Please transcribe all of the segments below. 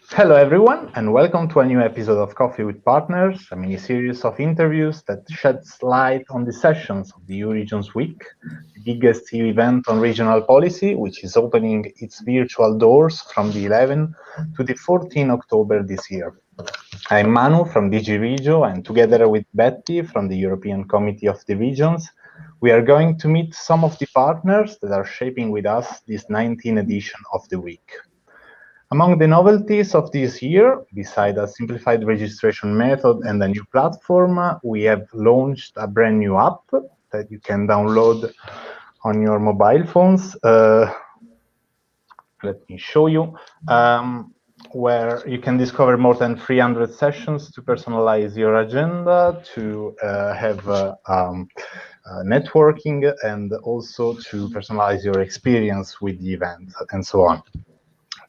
Hello everyone, and welcome to a new episode of Coffee with Partners, a mini-series of interviews that sheds light on the sessions of the EU Regions Week, the biggest EU event on regional policy, which is opening its virtual doors from the 11th to the 14th October this year. I'm Manu from DG Regio, and together with Betty from the European Committee of the Regions, we are going to meet some of the partners that are shaping with us this 19th edition of the week. Among the novelties of this year, besides a simplified registration method and a new platform, we have launched a brand new app that you can download on your mobile phones. Let me show you, where you can discover more than 300 sessions to personalize your agenda, to have networking, and also to personalize your experience with the event, and so on.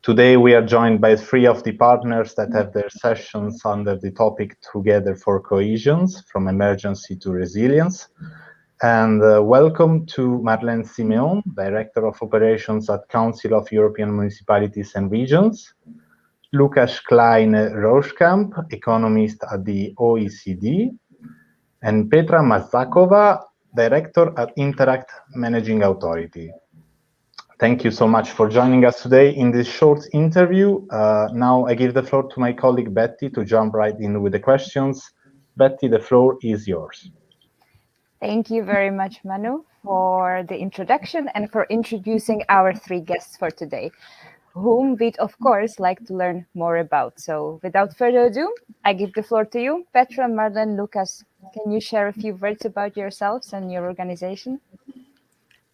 Today, we are joined by three of the partners that have their sessions under the topic Together for Cohesions, from Emergency to Resilience. And welcome to Marlene Siméon, Director of Operations at Council of European Municipalities and Regions, Lukas Kleine-Rueschkamp, Economist at the OECD, and Petra Masacova, Director at Interact Managing Authority. Thank you so much for joining us today in this short interview. Now I give the floor to my colleague Betty to jump right in with the questions. Betty, the floor is yours. Thank you very much, Manu, for the introduction and for introducing our three guests for today, whom we'd, of course, like to learn more about. So without further ado, I give the floor to you. Petra, Marlene, Lukas, can you share a few words about yourselves and your organization?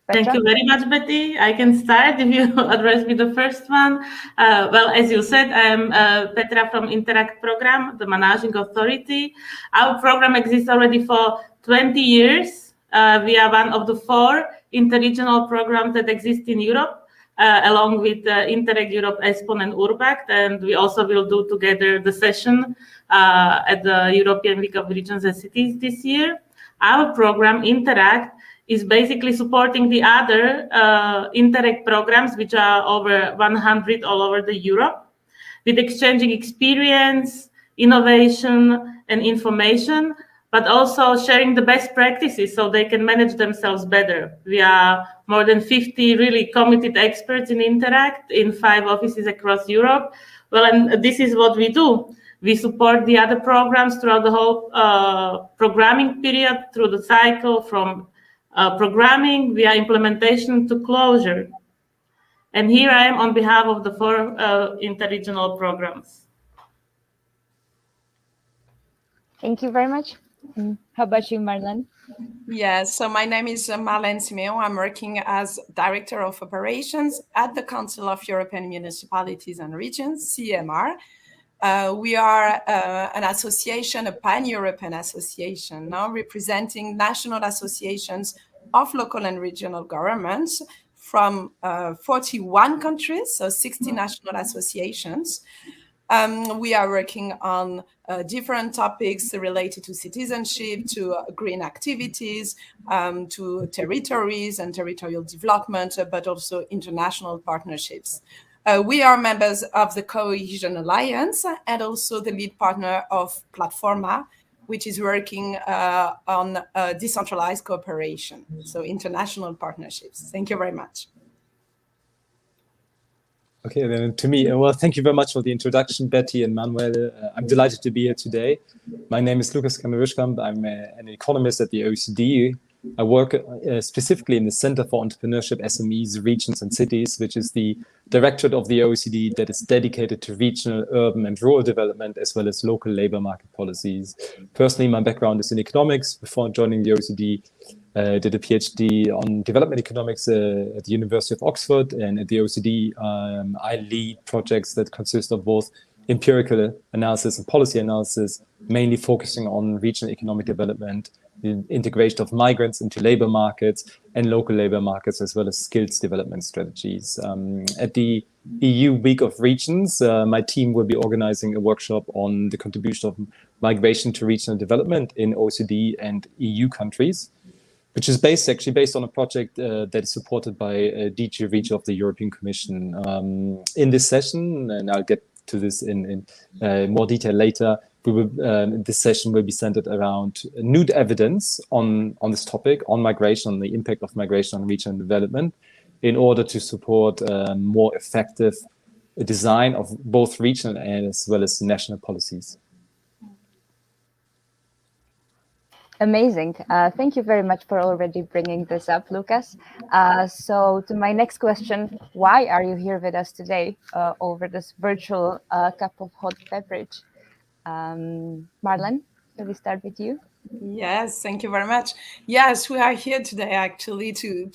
Petra? Thank you very much, Betty. I can start if you address me the first one. Well, as you said, I'm Petra from Interact program, the managing authority. Our program exists already for 20 years. We are one of the 4 interregional programs that exist in Europe, along with Interreg Europe, ESPON, and URBACT. And we also will do together the session at the European Week of Regions and Cities this year. Our program, Interact, is basically supporting the other Interreg programs, which are over 100 all over the Europe, with exchanging experience, innovation, and information, but also sharing the best practices so they can manage themselves better. We are more than 50 really committed experts in Interact in 5 offices across Europe. Well, and this is what we do. We support the other programs throughout the whole programming period, through the cycle from programming via implementation to closure. And here I am on behalf of the 4 interregional programs. Thank you very much. How about you, Marlene? Yes, so my name is Marlene Siméon. I'm working as Director of Operations at the Council of European Municipalities and Regions, CEMR. We are an association, a pan-European association, now representing national associations of local and regional governments from 41 countries, so 60 national associations. We are working on different topics related to citizenship, to green activities, to territories and territorial development, but also international partnerships. We are members of the Cohesion Alliance and also the lead partner of Platforma, which is working on decentralized cooperation, so international partnerships. Thank you very much. Okay, then to me, well, thank you very much for the introduction, Betty and Manuel. I'm delighted to be here today. My name is Lukas. I'm an economist at the OECD. I work specifically in the Center for Entrepreneurship, SMEs, Regions and Cities, which is the directorate of the OECD that is dedicated to regional, urban and rural development, as well as local labor market policies. Personally, my background is in economics. Before joining the OECD, I did a PhD on development economics at the University of Oxford, and at the OECD, I lead projects that consist of both empirical analysis and policy analysis, mainly focusing on regional economic development, the integration of migrants into labor markets and local labor markets, as well as skills development strategies. At the EU Week of Regions, my team will be organizing a workshop on the contribution of migration to regional development in OECD and EU countries, which is actually based on a project that is supported by DG Regio of the European Commission. In this session, and I'll get to this in more detail later. We will, this session will be centered around new evidence on this topic, on migration, on the impact of migration on regional development, in order to support more effective design of both regional as well as national policies. Amazing. Thank you very much for already bringing this up, Lukas. So to my next question, why are you here with us today over this virtual cup of hot beverage? Marlene, shall we start with you? Yes, thank you very much. Yes, we are here today actually to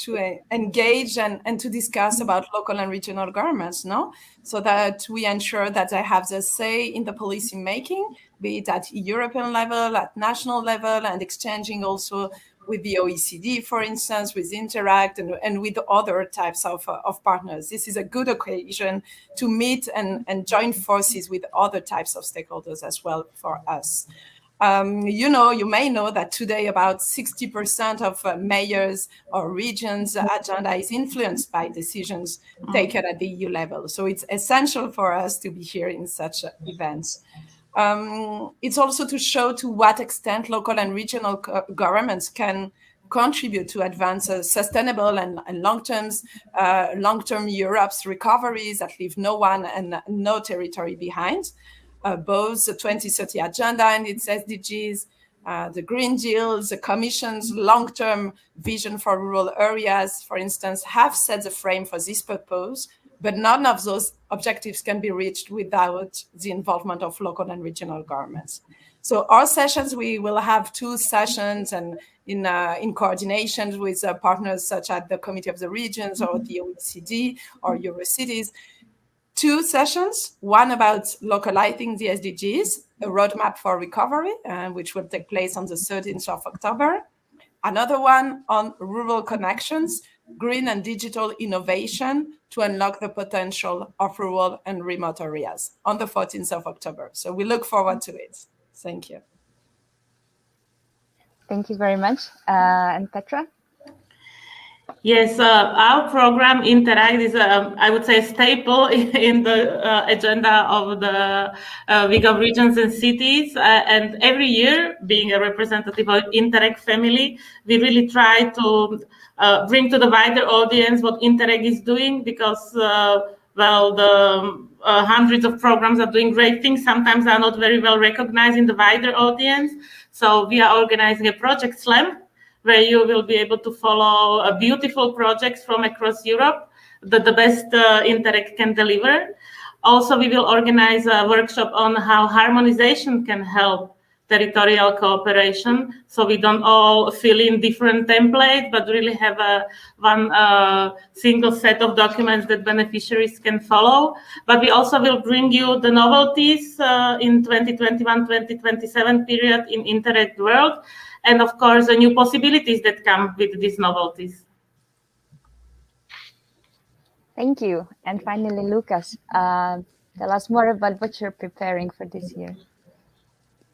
engage and to discuss about local and regional governments, no? So that we ensure that they have the say in the policy making, be it at European level, at national level, and exchanging also with the OECD, for instance, with Interact and with other types of partners. This is a good occasion to meet and join forces with other types of stakeholders as well for us. You may know that today about 60% of mayors or regions' agenda is influenced by decisions taken at the EU level. So it's essential for us to be here in such events. It's also to show to what extent local and regional governments can contribute to advance a sustainable and long-term Europe's recoveries that leave no one and no territory behind. Both the 2030 agenda and its SDGs, the Green Deal, the Commission's long-term vision for rural areas, for instance, have set the frame for this purpose, but none of those objectives can be reached without the involvement of local and regional governments. So our sessions, we will have 2 sessions and in coordination with partners such as the Committee of the Regions or the OECD or Eurocities. 2 sessions, one about localizing the SDGs, a roadmap for recovery, which will take place on the 13th of October. Another one on rural connections, green and digital innovation to unlock the potential of rural and remote areas on the 14th of October. So we look forward to it. Thank you. Thank you very much. And Petra? Yes, our program Interact is, I would say, a staple in the agenda of the Week of Regions and Cities. And every year, being a representative of Interact family, we really try to bring to the wider audience what Interact is doing, because, well, the hundreds of programs are doing great things. Sometimes are not very well recognized in the wider audience. So we are organizing a project slam, where you will be able to follow beautiful projects from across Europe that the best Interact can deliver. Also, we will organize a workshop on how harmonization can help territorial cooperation, so we don't all fill in different templates, but really have one single set of documents that beneficiaries can follow. But we also will bring you the novelties in 2021-2027 period in Interact world, and of course, the new possibilities that come with these novelties. Thank you. And finally, Lukas, tell us more about what you're preparing for this year.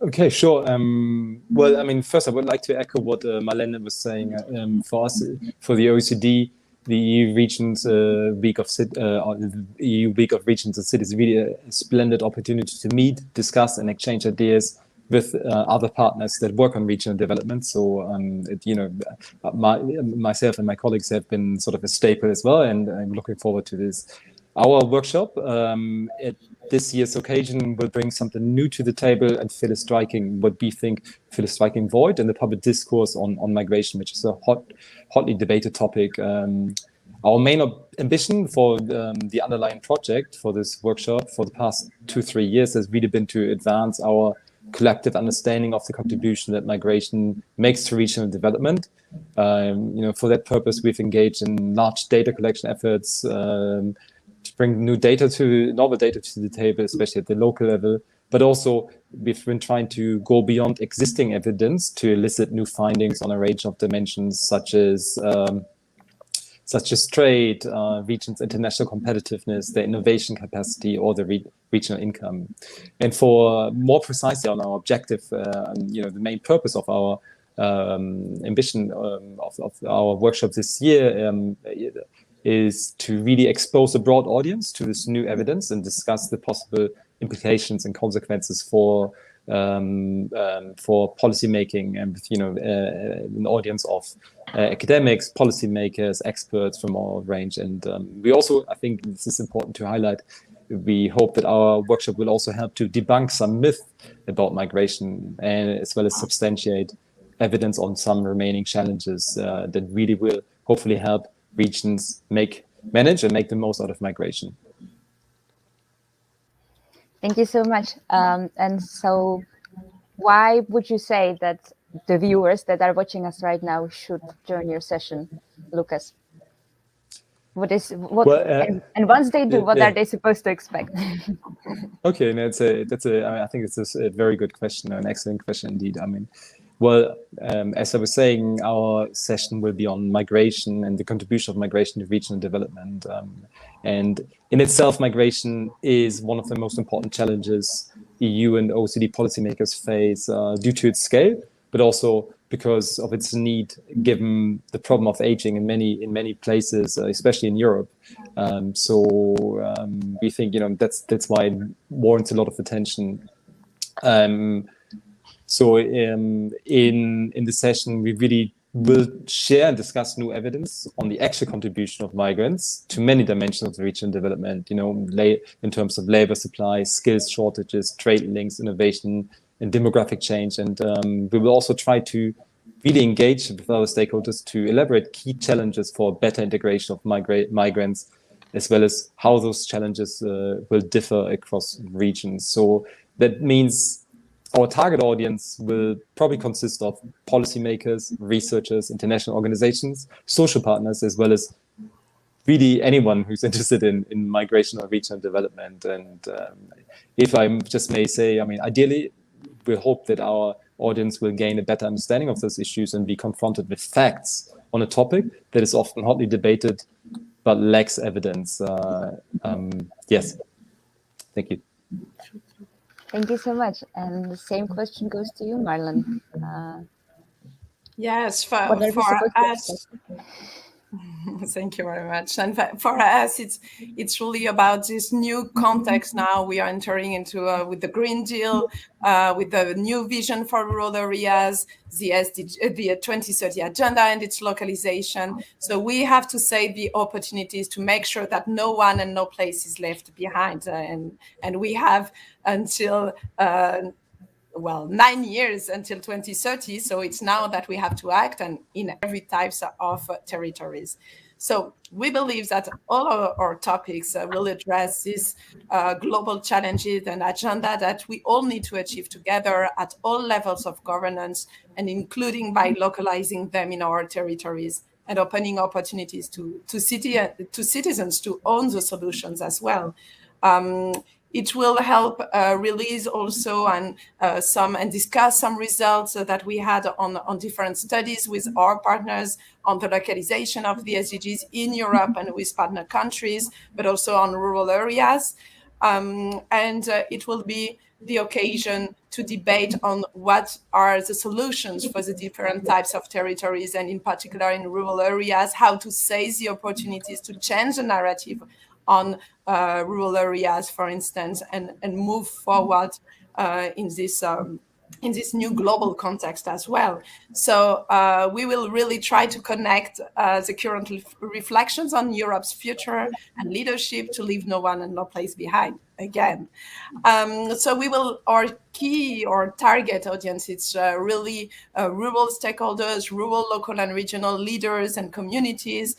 Okay, sure. Well, I mean, first I would like to echo what Marlene was saying. For us, for the OECD, the EU Regions Week of EU Week of Regions and Cities is really a splendid opportunity to meet, discuss, and exchange ideas with other partners that work on regional development. So, myself and my colleagues have been sort of a staple as well, and I'm looking forward to this. Our workshop at this year's occasion will bring something new to the table and fill a striking void in the public discourse on migration, which is a hotly debated topic. Our main ambition for the underlying project for this workshop for the past 2-3 years has really been to advance our collective understanding of the contribution that migration makes to regional development. For that purpose, we've engaged in large data collection efforts to bring novel data to the table, especially at the local level. But also, we've been trying to go beyond existing evidence to elicit new findings on a range of dimensions, such as trade, regions' international competitiveness, their innovation capacity, or the regional income. And for more precisely on our objective, the main purpose of our ambition of our workshop this year is to really expose a broad audience to this new evidence and discuss the possible implications and consequences for policy making, and with an audience of academics, policymakers, experts from all range. And we also, I think this is important to highlight, we hope that our workshop will also help to debunk some myth about migration, and as well as substantiate evidence on some remaining challenges that really will hopefully help regions manage and make the most out of migration. Thank you so much. And so why would you say that the viewers that are watching us right now should join your session, Lukas? And once they do, what are they supposed to expect? Okay, and I think it's a very good question, an excellent question indeed. I mean, well, as I was saying, our session will be on migration and the contribution of migration to regional development. And in itself, migration is one of the most important challenges EU and OECD policymakers face due to its scale, but also because of its need, given the problem of aging in many places, especially in Europe. We think that's why it warrants a lot of attention. So in the session, we really will share and discuss new evidence on the actual contribution of migrants to many dimensions of regional development, in terms of labor supply, skills shortages, trade links, innovation, and demographic change. And we will also try to really engage with our stakeholders to elaborate key challenges for better integration of migrants, as well as how those challenges will differ across regions. So that means our target audience will probably consist of policymakers, researchers, international organizations, social partners, as well as really anyone who's interested in migration or regional development. And if I just may say, I mean, ideally, we hope that our audience will gain a better understanding of those issues and be confronted with facts on a topic that is often hotly debated but lacks evidence. Yes, thank you. Thank you so much. And the same question goes to you, Marlene. Yes, for us. Thank you very much. And for us, it's really about this new context now we are entering into with the Green Deal, with the new vision for rural areas, the 2030 agenda and its localization. So we have to save the opportunities to make sure that no one and no place is left behind. And we have until 9 years until 2030. So it's now that we have to act, and in every types of territories. So we believe that all of our topics will address these global challenges and agenda that we all need to achieve together at all levels of governance, and including by localizing them in our territories and opening opportunities to citizens to own the solutions as well. It will help release also and discuss some results that we had on different studies with our partners on the localization of the SDGs in Europe and with partner countries, but also on rural areas. It will be the occasion to debate on what are the solutions for the different types of territories, and in particular in rural areas, how to seize the opportunities to change the narrative on rural areas, for instance, and move forward in this new global context as well. So we will really try to connect the current reflections on Europe's future and leadership to leave no one and no place behind again. So our target audience, it's really rural stakeholders, rural, local and regional leaders and communities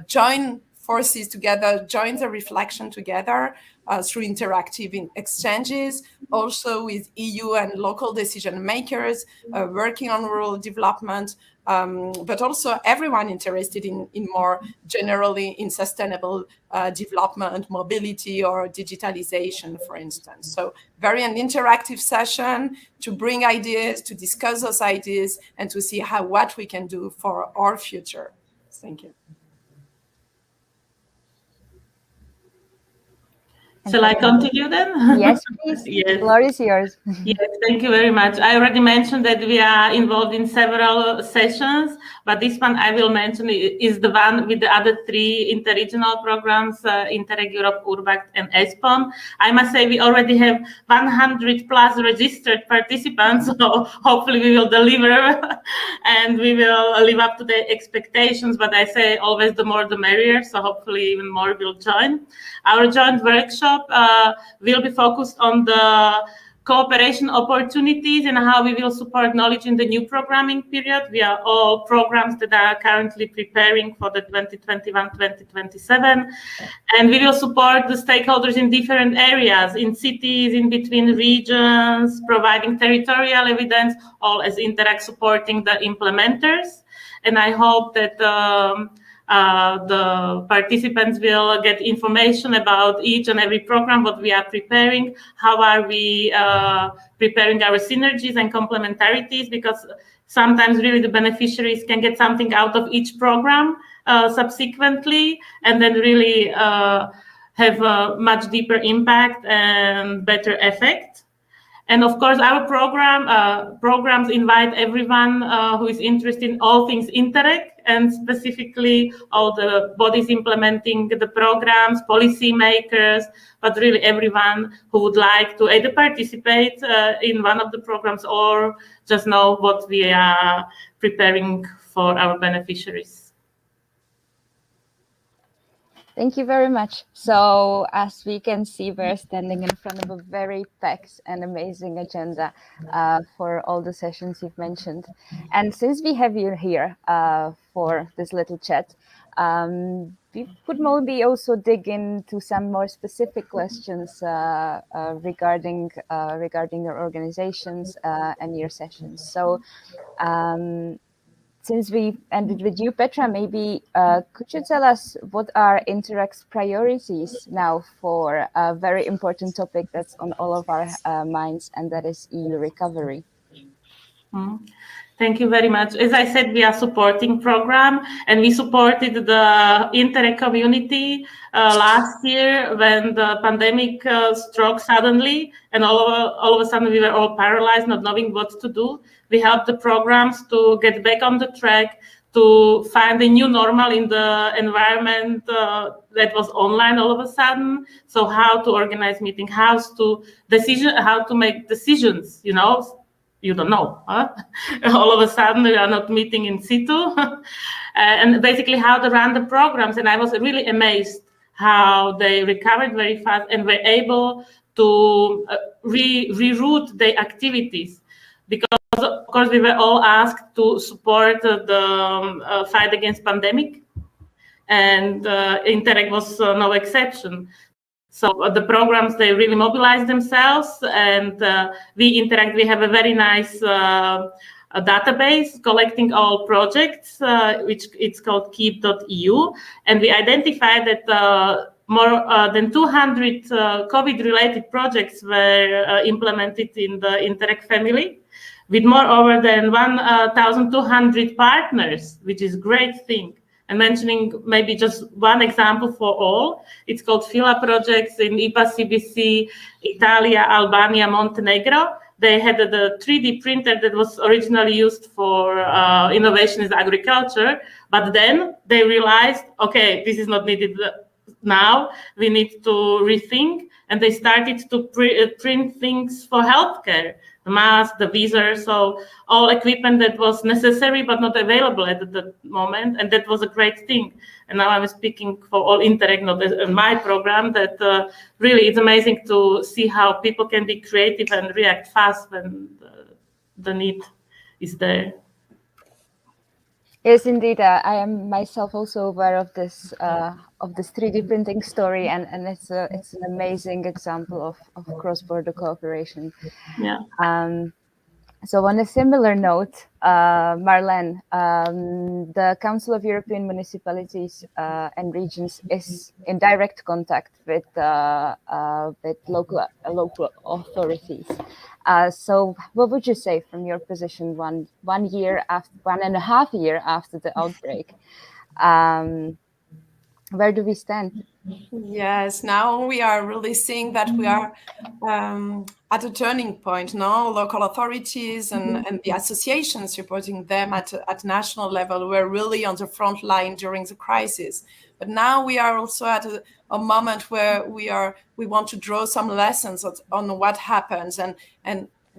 join forces together, join the reflection together through interactive exchanges, also with EU and local decision makers working on rural development, but also everyone interested in more generally in sustainable development, mobility or digitalization, for instance. So very an interactive session to bring ideas, to discuss those ideas and to see what we can do for our future. Thank you. Shall I continue then? Yes, please. Yes. The floor is yours. Yes, thank you very much. I already mentioned that we are involved in several sessions, but this one I will mention is the one with the other three interregional programs, Interreg Europe, Urbact, and ESPON. I must say we already have 100 plus registered participants, so hopefully we will deliver and we will live up to the expectations, but I say always the more the merrier, so hopefully even more will join. Our joint workshop will be focused on the cooperation opportunities and how we will support knowledge in the new programming period. We are all programs that are currently preparing for the 2021-2027. And we will support the stakeholders in different areas, in cities, in between regions, providing territorial evidence, all as Interreg supporting the implementers. And I hope that the participants will get information about each and every program, what we are preparing, how are we preparing our synergies and complementarities, because sometimes really the beneficiaries can get something out of each program subsequently, and then really have a much deeper impact and better effect. And of course, our programs invite everyone who is interested in all things Interreg, and specifically all the bodies implementing the programs, policy makers, but really everyone who would like to either participate in one of the programs or just know what we are preparing for our beneficiaries. Thank you very much. So as we can see, we're standing in front of a very packed and amazing agenda for all the sessions you've mentioned. And since we have you here for this little chat, we could maybe also dig into some more specific questions regarding your organizations and your sessions. So since we ended with you, Petra, maybe could you tell us what are Interreg's priorities now for a very important topic that's on all of our minds, and that is EU recovery? Thank you very much. As I said, we are supporting program, and we supported the Interreg community last year when the pandemic struck suddenly, and all of a sudden we were all paralyzed, not knowing what to do. We helped the programs to get back on the track, to find a new normal in the environment that was online all of a sudden. So how to organize meeting, how to make decisions, you know. You don't know, huh? All of a sudden we are not meeting in situ, and basically how to run the programs. And I was really amazed how they recovered very fast and were able to reroute their activities, because of course we were all asked to support the fight against pandemic, and Interreg was no exception. So the programs, they really mobilize themselves, and we Interreg, we have a very nice database collecting all projects, which it's called keep.eu, and we identified that more than 200 COVID-related projects were implemented in the Interreg family, with more over than 1,200 partners, which is a great thing. And mentioning maybe just one example for all, it's called FILA projects in IPA, CBC, Italia, Albania, Montenegro. They had the 3D printer that was originally used for innovation in agriculture, but then they realized, okay, this is not needed now, we need to rethink, and they started to print things for healthcare, the mask, the visor, so all equipment that was necessary but not available at the moment, and that was a great thing. And now I'm speaking for all Interreg, not my program, that really it's amazing to see how people can be creative and react fast when the need is there. Yes, indeed. I am myself also aware of this 3D printing story, and it's an amazing example of cross-border cooperation. Yeah. So on a similar note, Marlene, the Council of European Municipalities and Regions is in direct contact with local authorities. So what would you say from your position 1.5 years after the outbreak? Where do we stand? Yes, now we are really seeing that we are at a turning point. Now, local authorities and the associations supporting them at national level were really on the front line during the crisis. But now we are also at a moment where we want to draw some lessons on what happens,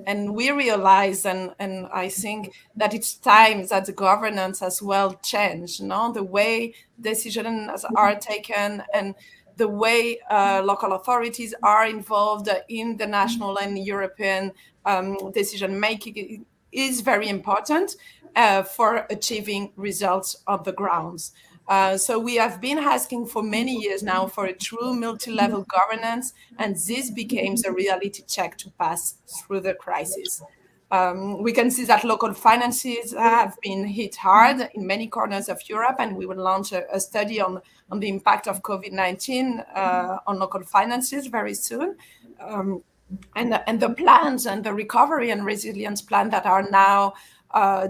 and we realize, and I think that it's time that the governance as well change. The way decisions are taken and the way local authorities are involved in the national and European decision making is very important for achieving results on the grounds. So we have been asking for many years now for a true multi-level governance, and this became a reality check to pass through the crisis. We can see that local finances have been hit hard in many corners of Europe, and we will launch a study on the impact of COVID-19 on local finances very soon. And the plans and the recovery and resilience plan that are now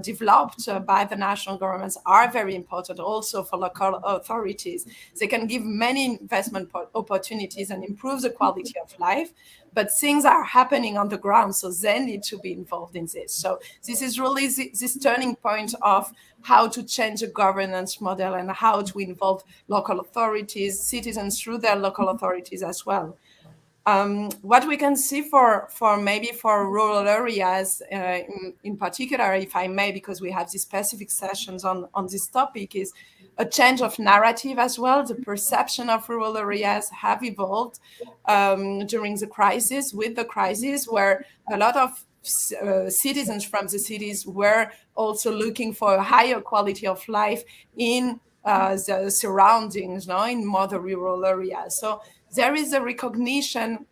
developed by the national governments are very important also for local authorities. They can give many investment opportunities and improve the quality of life, but things are happening on the ground, so they need to be involved in this. So this is really this turning point of how to change a governance model and how to involve local authorities, citizens through their local authorities as well. What we can see for rural areas in particular, if I may, because we have these specific sessions on this topic, is a change of narrative as well. The perception of rural areas have evolved during the crisis, where a lot of citizens from the cities were also looking for a higher quality of life in the surroundings, in more the rural areas. So there is a recognition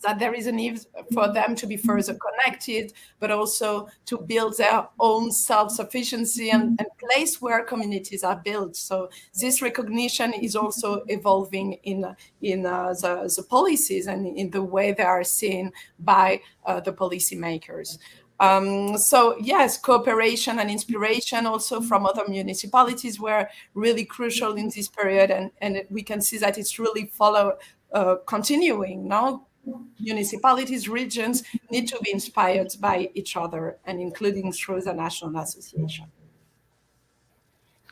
that there is a need for them to be further connected, but also to build their own self-sufficiency and place where communities are built. So this recognition is also evolving in the policies and in the way they are seen by the policymakers. So yes, cooperation and inspiration also from other municipalities were really crucial in this period, and we can see that it's really continuing now. Municipalities, regions need to be inspired by each other, and including through the national association.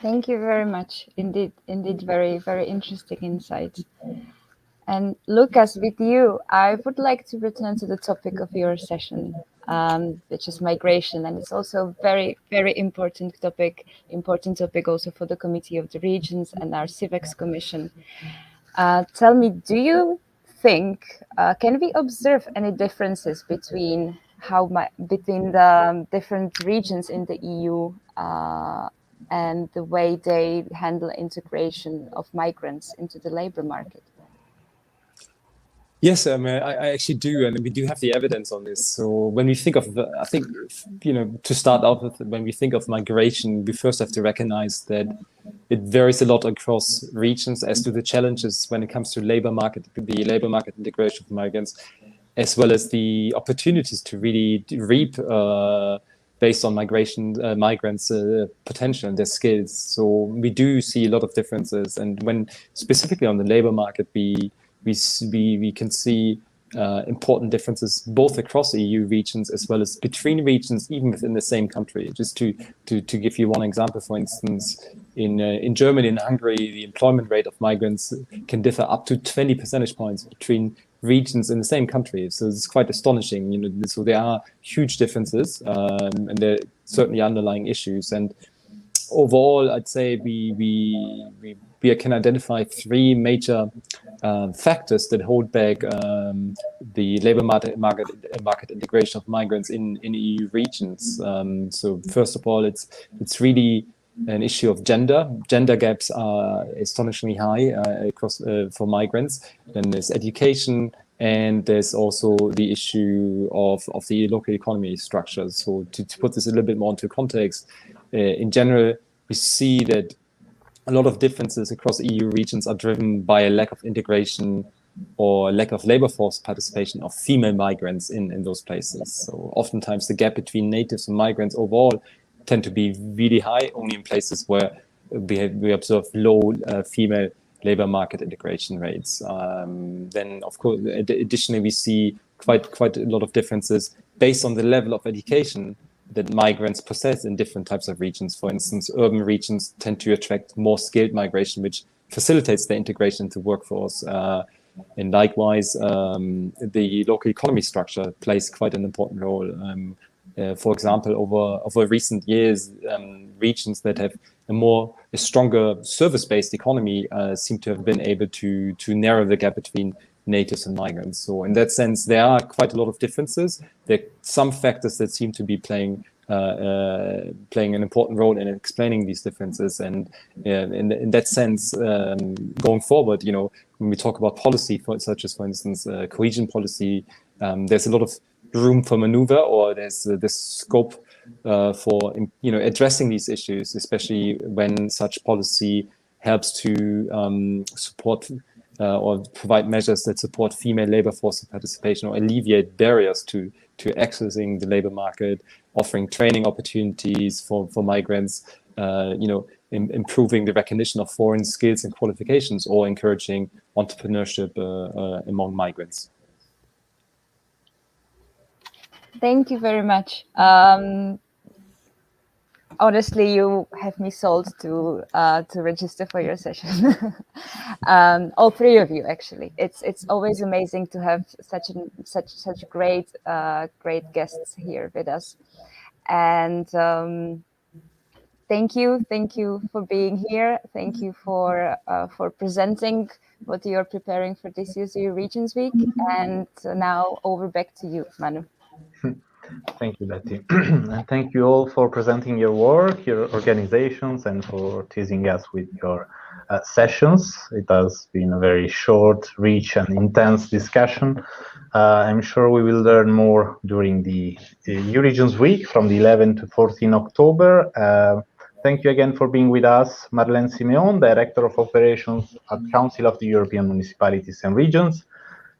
Thank you very much. Indeed, very, very interesting insights. And Lukas, with you, I would like to return to the topic of your session, which is migration, and it's also very, very important topic also for the Committee of the Regions and our Civics Commission. Tell me, do you think can we observe any differences between the different regions in the EU and the way they handle integration of migrants into the labor market? Yes, I actually do, and we do have the evidence on this. So when we think of, I think, to start out with, when we think of migration, we first have to recognize that it varies a lot across regions as to the challenges when it comes to the labor market integration of migrants, as well as the opportunities to really reap based on migrants' potential and their skills. So we do see a lot of differences, and when specifically on the labor market, we can see important differences both across EU regions as well as between regions, even within the same country. Just to give you one example, for instance, in Germany and Hungary, the employment rate of migrants can differ up to 20 percentage points between regions in the same country. So it's quite astonishing. So there are huge differences, and there are certainly underlying issues. And overall, I'd say we can identify three major factors that hold back the labor market integration of migrants in EU regions. So first of all, it's really an issue of gender. Gender gaps are astonishingly high across for migrants. Then there's education, and there's also the issue of the local economy structures. So to put this a little bit more into context, in general, we see that a lot of differences across EU regions are driven by a lack of integration or lack of labor force participation of female migrants in those places. So oftentimes the gap between natives and migrants overall tend to be really high, only in places where we observe low female labor market integration rates. Then, of course, additionally, we see quite a lot of differences based on the level of education that migrants possess in different types of regions. For instance, urban regions tend to attract more skilled migration, which facilitates their integration into workforce. And likewise, the local economy structure plays quite an important role. For example, over recent years, regions that have a stronger service-based economy seem to have been able to narrow the gap between natives and migrants. So in that sense, there are quite a lot of differences. There are some factors that seem to be playing an important role in explaining these differences. And in that sense, going forward, when we talk about policy, such as, for instance, cohesion policy, there's a lot of room for maneuver, or there's this scope for addressing these issues, especially when such policy helps to support or provide measures that support female labor force participation or alleviate barriers to accessing the labor market, offering training opportunities for migrants, improving the recognition of foreign skills and qualifications, or encouraging entrepreneurship among migrants. Thank you very much. Honestly, you have me sold to register for your session. All three of you, actually. It's always amazing to have such great guests here with us. And thank you for being here. Thank you for presenting what you're preparing for this year's EU Regions Week. And now over back to you, Manu. Thank you, Betty. And thank you all for presenting your work, your organizations, and for teasing us with your sessions. It has been a very short, rich, and intense discussion. I'm sure we will learn more during the EU Regions Week from the 11th to 14th October. Thank you again for being with us, Marlene Siméon, Director of Operations at Council of the European Municipalities and Regions,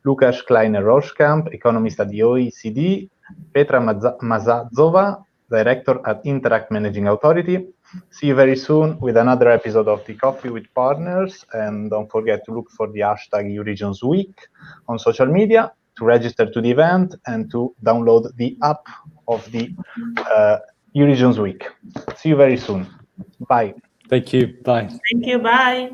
Lukas Kleine-Rueschkamp, Economist at the OECD, Petra Masacova, Director at Interact Managing Authority. See you very soon with another episode of the Coffee with Partners, and don't forget to look for the hashtag EU Regions Week on social media to register to the event and to download the app of the EU Regions Week. See you very soon. Bye. Thank you. Bye. Thank you. Bye.